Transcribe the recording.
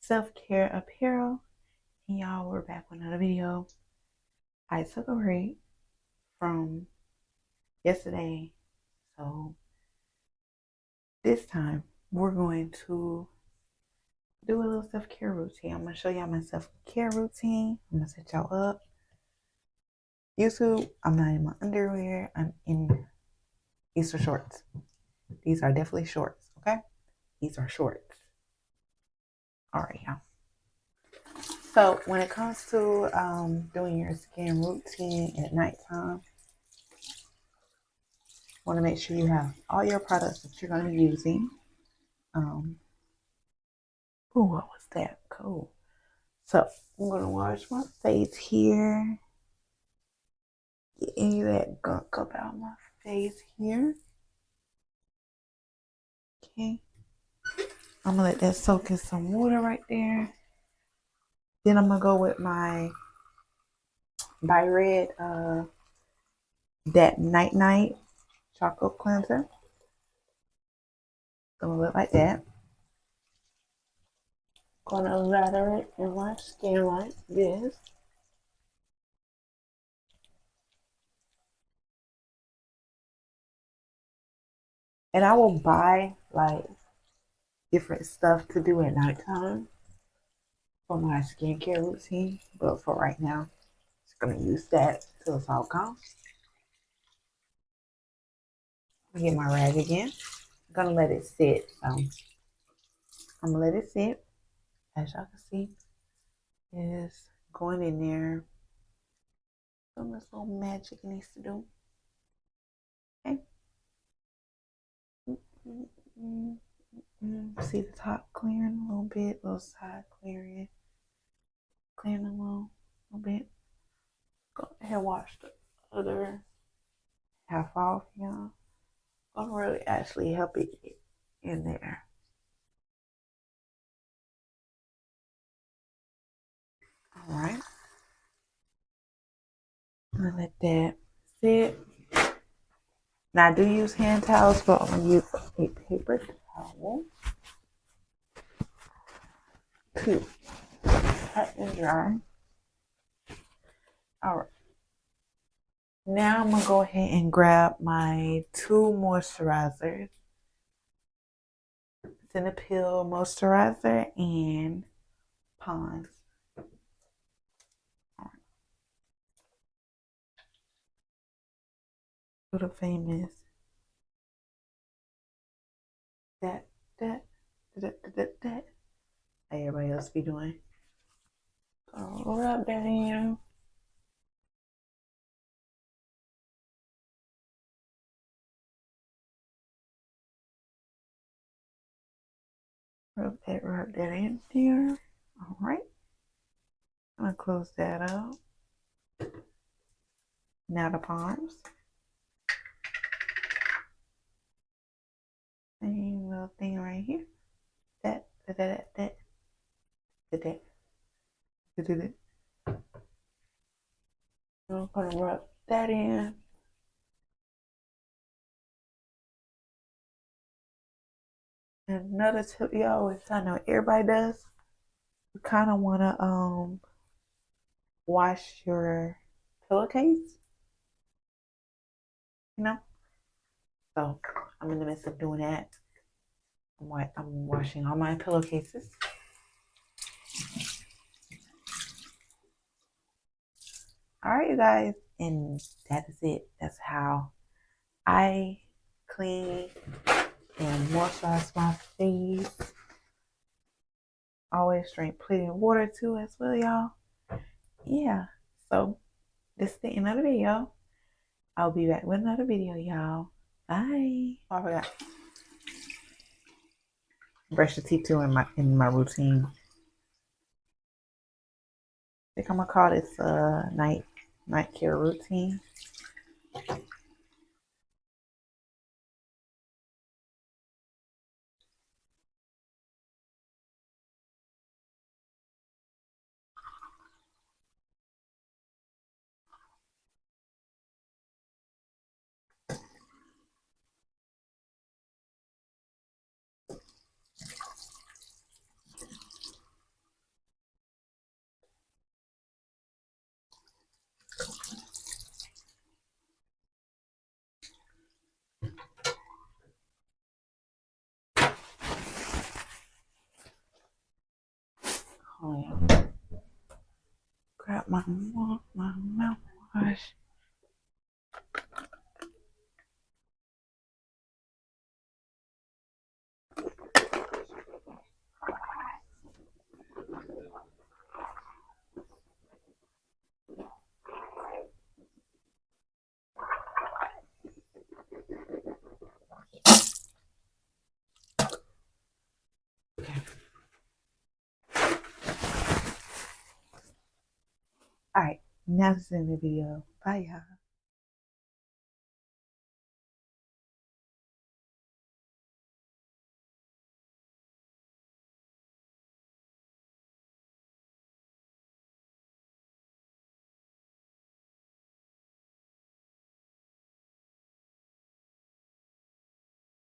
self-care apparel, and y'all, we're back with another video. I took a break from yesterday, so this time we're going to do a little self-care routine. I'm gonna show y'all my self-care routine. I'm gonna set y'all up. YouTube, I'm not in my underwear. These are shorts. These are definitely shorts, okay? These are shorts. All right, y'all. So when it comes to doing your skin routine at nighttime, want to make sure you have all your products that you're going to be using. Oh, what was that? Cool. So I'm going to wash my face here. Get any of that gunk up out of my face here. Okay. I'm going to let that soak in some water right there. Then I'm going to go with my By Red that Night chocolate cleanser. Gonna look like that. Gonna lather it in my skin like this. And I will buy like different stuff to do at nighttime for my skincare routine. But for right now, just gonna use that till it's all gone. Get my rag again. I'm gonna let it sit. So I'm gonna let it sit. As y'all can see, it's going in there. Some of this little magic it needs to do. Okay. See the top clearing a little bit, little side clearing a little bit. Go ahead, wash the other half off, y'all. Gonna really actually help it get in there. All right. I'm gonna let that sit. Now I do use hand towels, but I'm gonna use a paper towel to cut and dry. All right. Now I'm gonna go ahead and grab my two moisturizers. Cetaphil moisturizer and Pond's. For the famous that like everybody else be doing. Rub that in. Rub that in there. All right. I'm gonna close that up. Now the palms. Same little thing right here. That. I'm gonna rub that in. And another tip, y'all, which I know everybody does, you kind of want to wash your pillowcase, you know. So I'm in the midst of doing that. I'm washing all my pillowcases. All right, you guys, and that is it. That's how I clean and moisturize my face. Always drink plenty of water too, as well, y'all. Yeah. So this is the end of the video. I'll be back with another video, y'all. Bye. Oh, I forgot. Brush your teeth too in my routine. I think I'm gonna call this night care routine. my mouthwash. All right, now this is in the video. Bye, y'all.